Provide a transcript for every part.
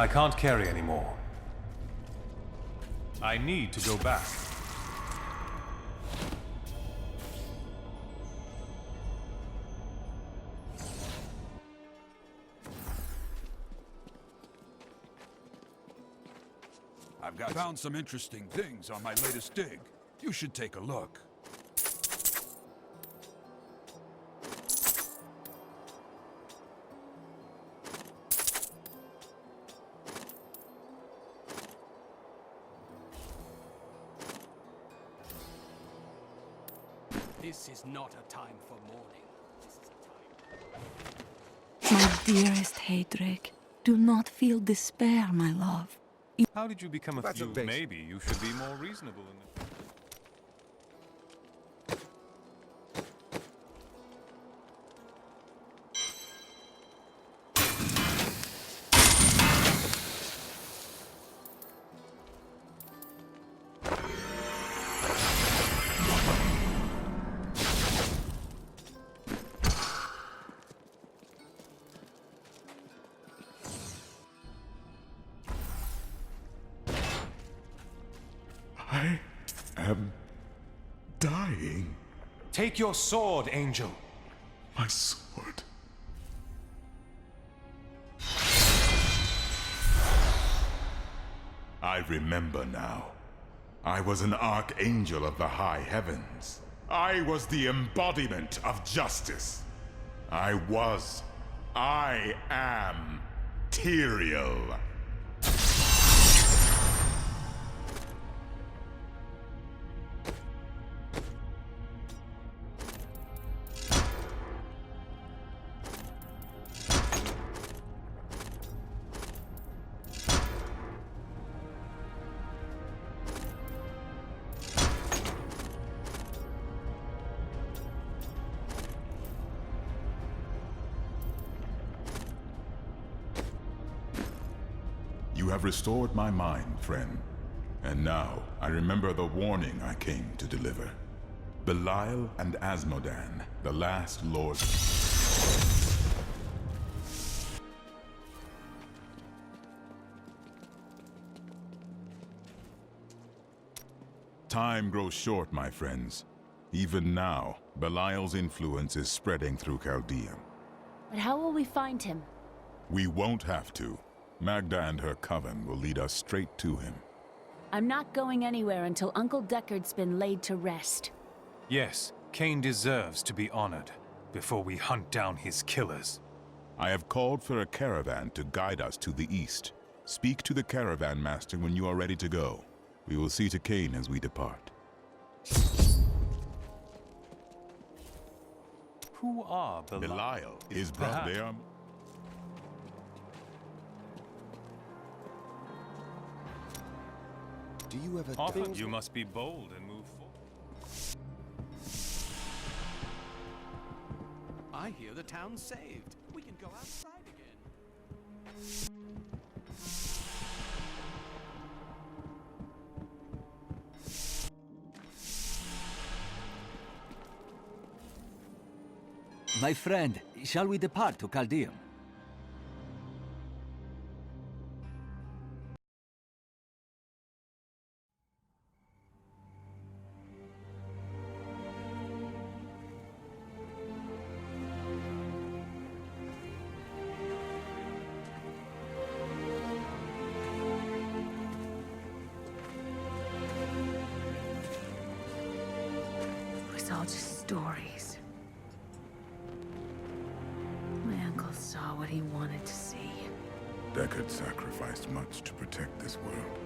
I can't carry anymore. I need to go back. I found some interesting things on my latest dig. You should take a look. This is not a time for mourning. My dearest Heydrich, do not feel despair, my love. How did you become a few? Maybe you should be more reasonable in this. I am dying. Take your sword, Angel. My sword. I remember now. I was an archangel of the high heavens. I was the embodiment of justice. I am Tyrael. You have restored my mind, friend. And now, I remember the warning I came to deliver. Belial and Asmodan, the last lord... Time grows short, my friends. Even now, Belial's influence is spreading through Chaldean. But how will we find him? We won't have to. Magda and her coven will lead us straight to him. I'm not going anywhere until Uncle Deckard's been laid to rest. Yes, Cain deserves to be honored before we hunt down his killers. I have called for a caravan to guide us to the east. Speak to the caravan master when you are ready to go. We will see to Cain as we depart. Who are Belial? Belial is brother. Do you ever Often you must be bold and move forward. I hear the town's saved. We can go outside again. My friend, shall we depart to Chaldean? It was all just stories. My uncle saw what he wanted to see. Deckard sacrificed much to protect this world.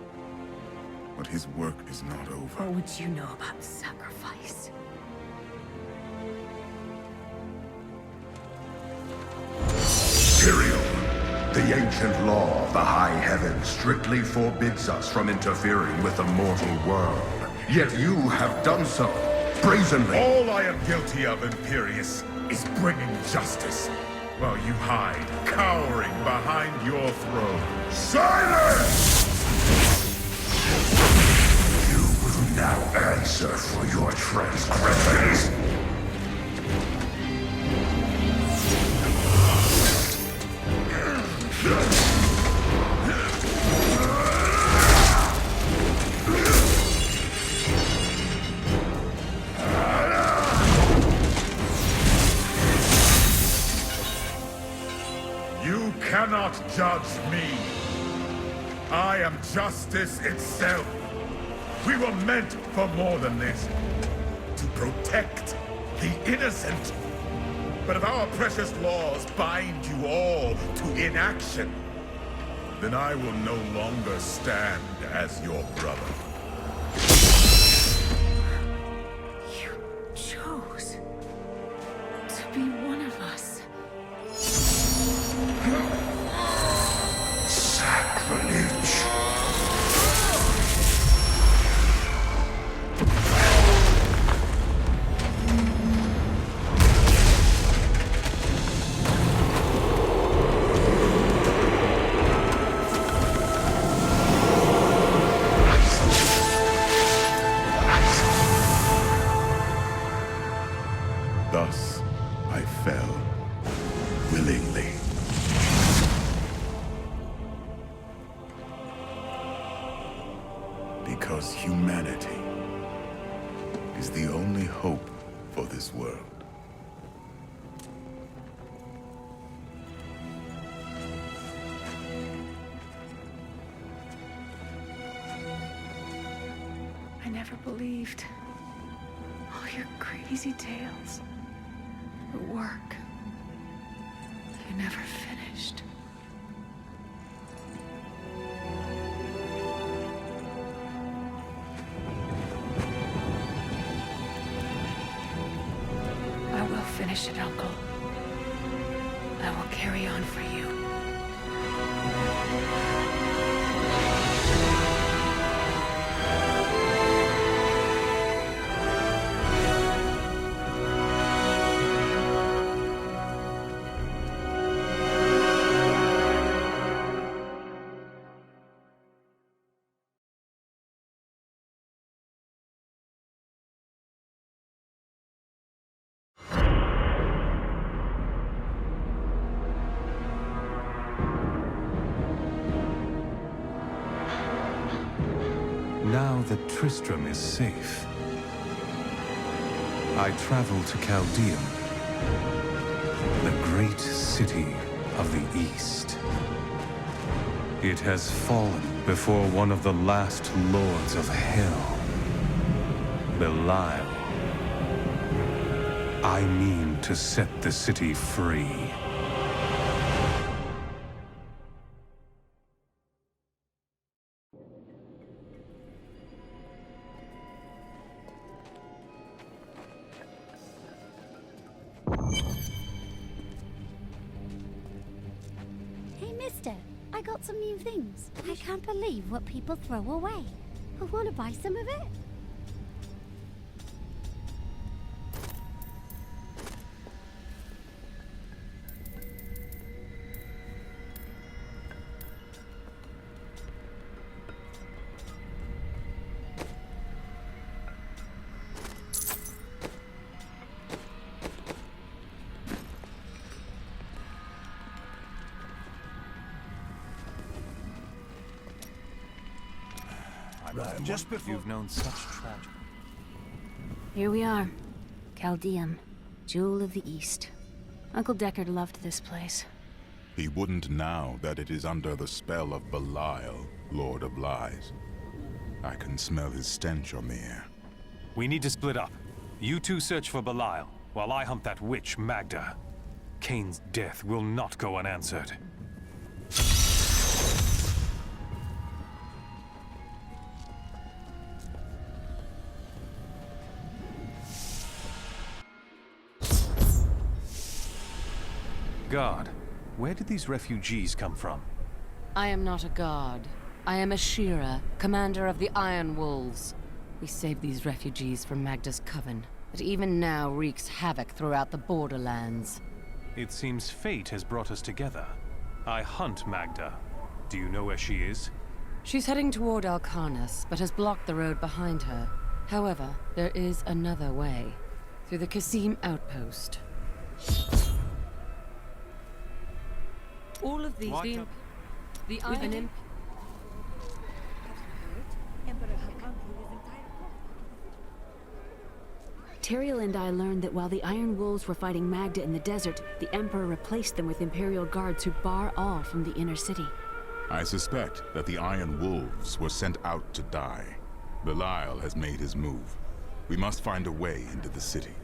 But his work is not over. What would you know about sacrifice? Tyrael, the ancient law of the high heavens strictly forbids us from interfering with the mortal world. Yet you have done so, brazenly. All I am guilty of, Imperius, is bringing justice, while you hide, cowering behind your throne. Silence! You will now answer for your transgressions. judge me. I am justice itself. We were meant for more than this. To protect the innocent. But if our precious laws bind you all to inaction, then I will no longer stand as your brother. You chose to be one of us. Sacrilege. Thus, I fell willingly. Because humanity is the only hope for this world. I never believed all your crazy tales. The work you never finished. I will finish it, Uncle. I will carry on for you. Now that Tristram is safe, I travel to Caldeum, the great city of the East. It has fallen before one of the last lords of Hell, Belial. I mean to set the city free. Hey, mister, I got some new things. I can't believe what people throw away. I want to buy some of it. Just before you've known such tragedy. Here we are. Caldeum, Jewel of the East. Uncle Deckard loved this place. He wouldn't now that it is under the spell of Belial, Lord of Lies. I can smell his stench on the air. We need to split up. You two search for Belial, while I hunt that witch, Magda. Kane's death will not go unanswered. God, where did these refugees come from? I am not a god. I am a Shira, commander of the Iron Wolves. We saved these refugees from Magda's coven, that even now wreaks havoc throughout the Borderlands. It seems fate has brought us together. I hunt Magda. Do you know where she is? She's heading toward Alcarnus, but has blocked the road behind her. However, there is another way. Through the Kasim outpost. All of these... The Iron Imp... Tyrael and I learned that while the Iron Wolves were fighting Magda in the desert, the Emperor replaced them with Imperial guards who bar all from the inner city. I suspect that the Iron Wolves were sent out to die. Belial has made his move. We must find a way into the city.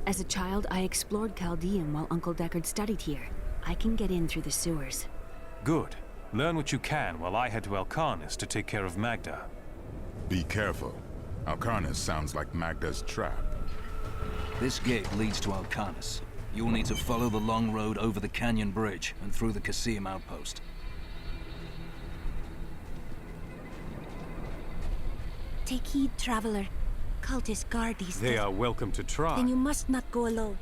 As a child, I explored Chaldeum while Uncle Deckard studied here. I can get in through the sewers. Good. Learn what you can while I head to Alcarnus to take care of Magda. Be careful. Alcarnus sounds like Magda's trap. This gate leads to Alcarnus. You'll need to follow the long road over the canyon bridge and through the Cassium outpost. Take heed, traveler. Cultists guard these. They are welcome to try. Then you must not go alone.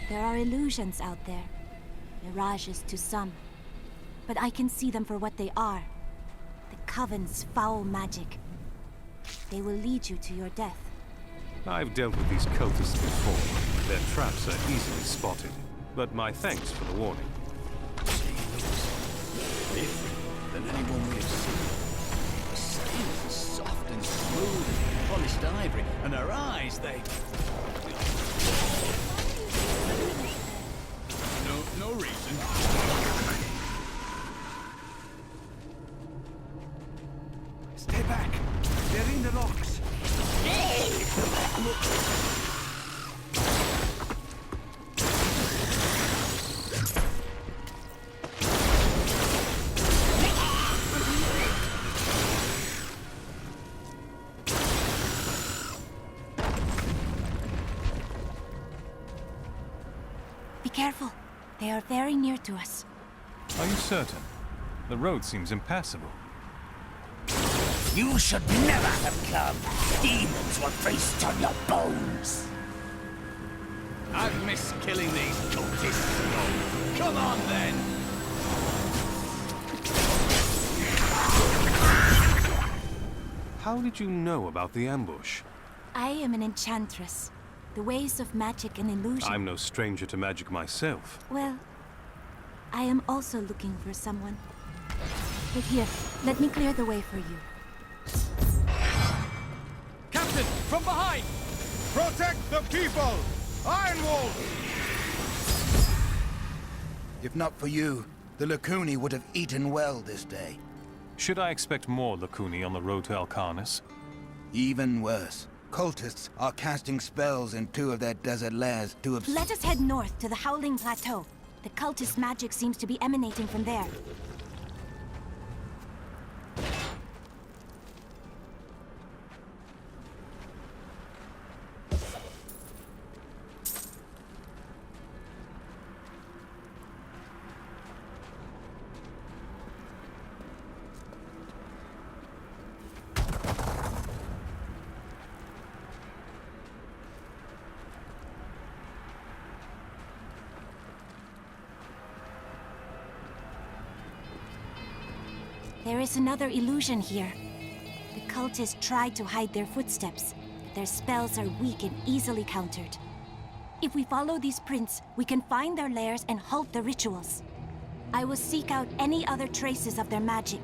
There are illusions out there. Mirages to some. But I can see them for what they are. The Coven's foul magic. They will lead you to your death. I've dealt with these cultists before. Their traps are easily spotted. But my thanks for the warning. Different than anyone we've seen. Her skin is soft and smooth and polished ivory, and her eyes, they... No reason. Stay back. They're in the locks. Be careful. They are very near to us. Are you certain? The road seems impassable. You should never have come. Demons will feast on your bones. I've missed killing these cultists. Come on, then. How did you know about the ambush? I am an enchantress. The ways of magic and illusion... I'm no stranger to magic myself. Well, I am also looking for someone. But here, let me clear the way for you. Captain, from behind! Protect the people! Iron Wolf! If not for you, the Lacuni would have eaten well this day. Should I expect more Lacuni on the road to Alcarnus? Even worse. Cultists are casting spells in two of their desert lairs to Let us head north to the Howling Plateau. The cultist magic seems to be emanating from there. There is another illusion here. The cultists tried to hide their footsteps. Their spells are weak and easily countered. If we follow these prints, we can find their lairs and halt the rituals. I will seek out any other traces of their magic.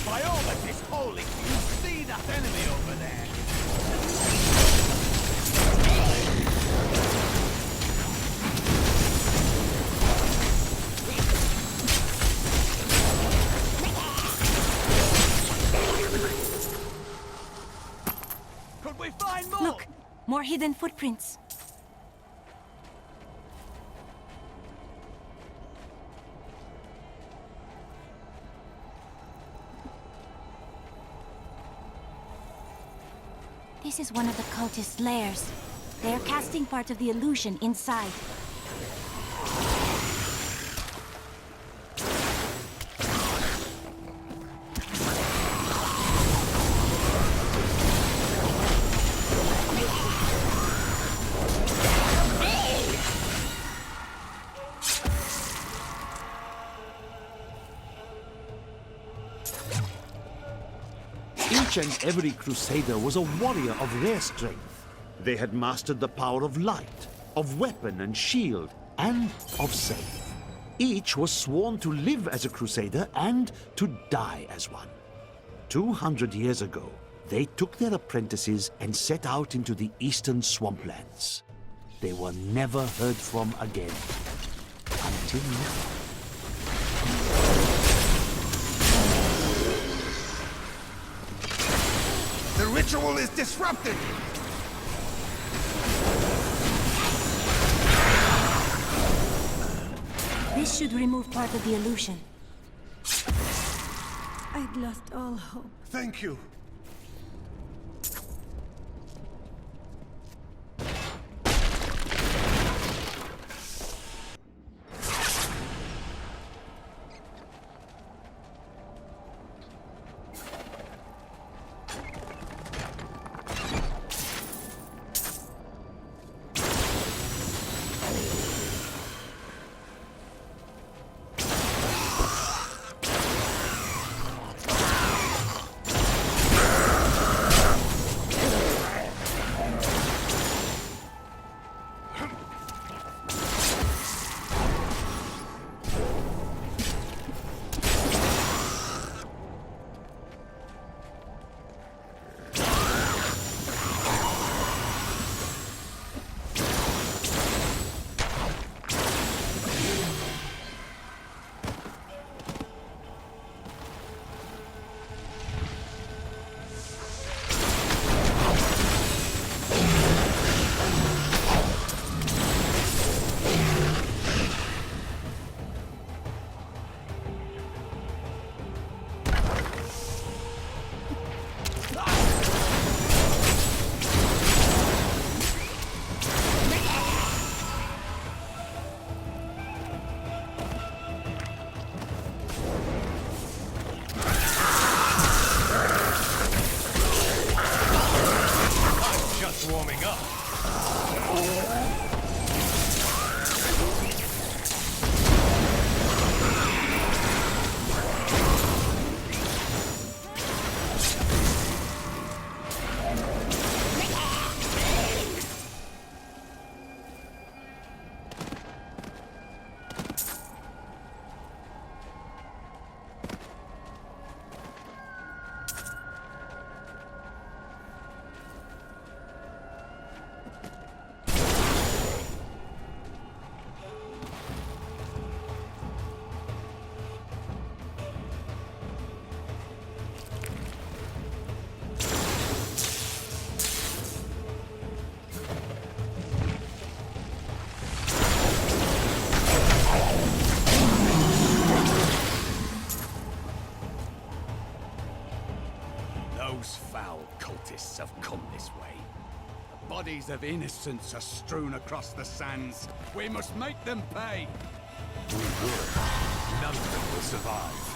By all that is holy, you see that enemy over there? Could we find more? Look, more hidden footprints. This is one of the cultists' lairs. They are casting part of the illusion inside. Each and every crusader was a warrior of rare strength. They had mastered the power of light, of weapon and shield, and of save. Each was sworn to live as a crusader and to die as one. 200 years ago, They took their apprentices and set out into the eastern swamplands. They were never heard from again. Until now. The ritual is disrupted! This should remove part of the illusion. I'd lost all hope. Thank you. Warming up. Those foul cultists have come this way. The bodies of innocents are strewn across the sands. We must make them pay. We will. None of them will survive.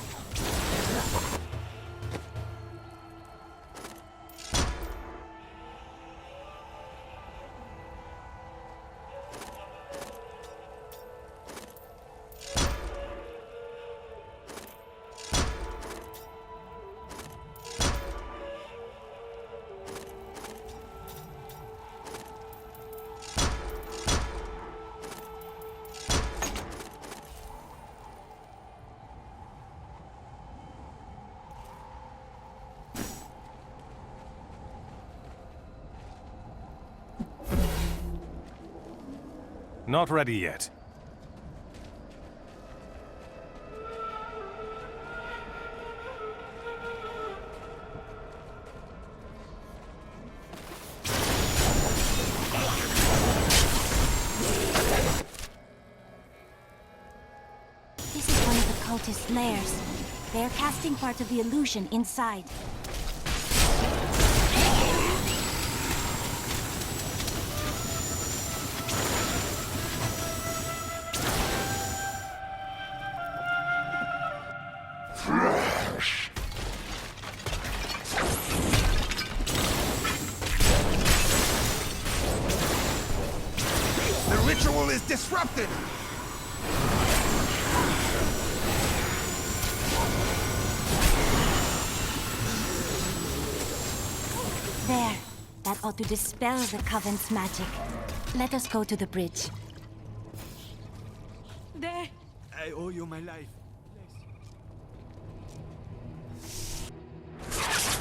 Not ready yet. This is one of the cultist lairs. They are casting part of the illusion inside. The ritual is disrupted! There. That ought to dispel the Coven's magic. Let us go to the bridge. There! I owe you my life.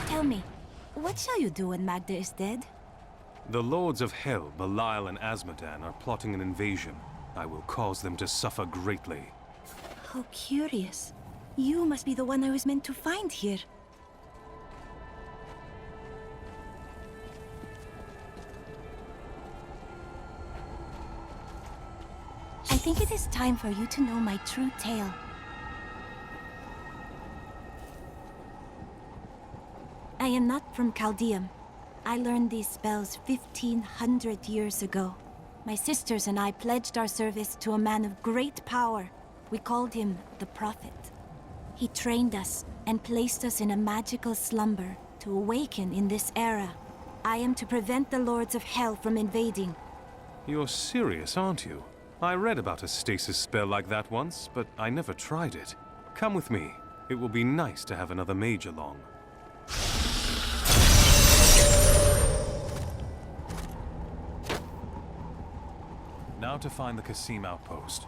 Tell me, What shall you do when Magda is dead? The Lords of Hell, Belial and Asmodan, are plotting an invasion. I will cause them to suffer greatly. How curious. You must be the one I was meant to find here. I think it is time for you to know my true tale. I am not from Chaldeum. I learned these spells 1,500 years ago. My sisters and I pledged our service to a man of great power. We called him the Prophet. He trained us and placed us in a magical slumber to awaken in this era. I am to prevent the Lords of Hell from invading. You're serious, aren't you? I read about a stasis spell like that once, but I never tried it. Come with me. It will be nice to have another mage along. Now to find the Qasim outpost.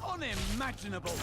Unimaginable!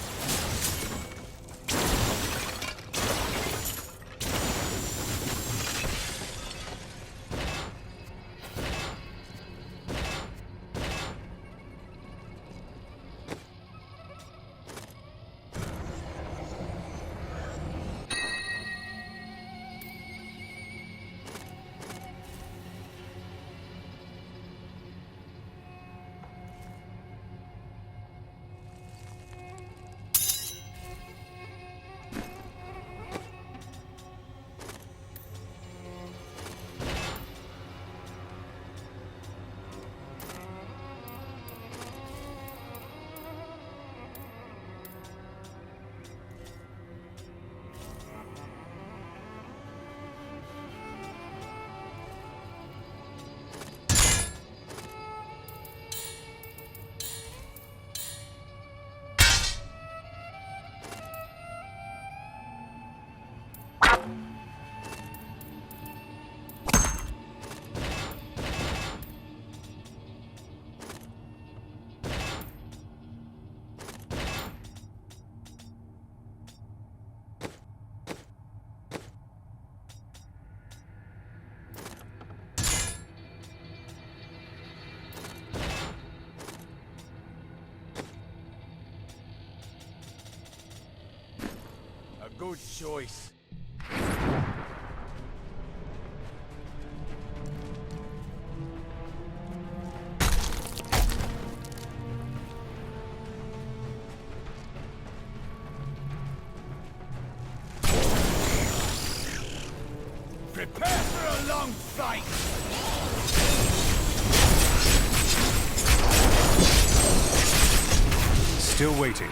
Good choice. Prepare for a long fight! Still waiting.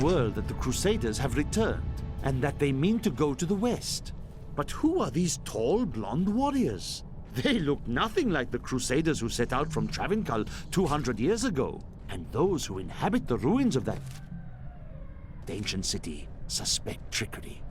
world that the Crusaders have returned, and that they mean to go to the west. But who are these tall, blonde warriors? They look nothing like the Crusaders who set out from Travancore 200 years ago. And those who inhabit the ruins of that ancient city suspect trickery.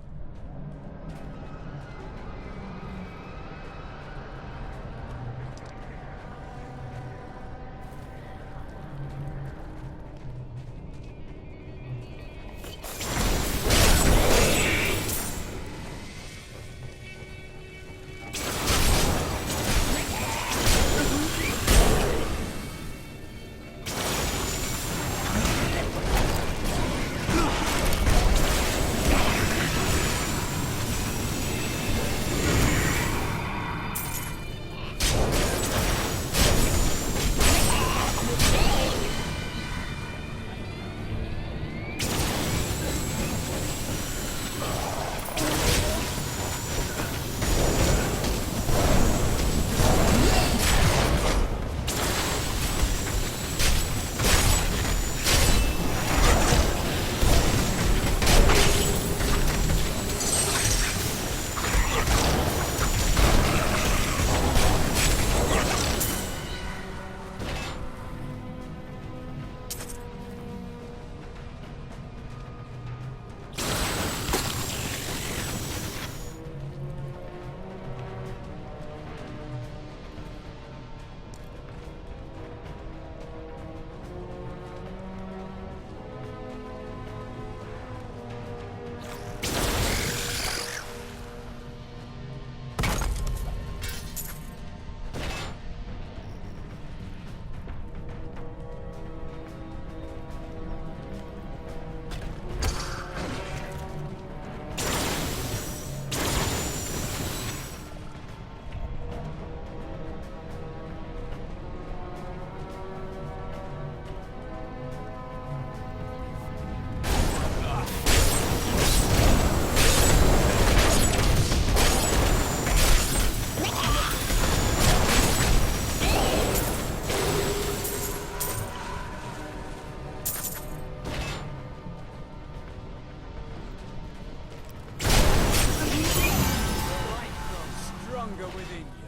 Stronger within you.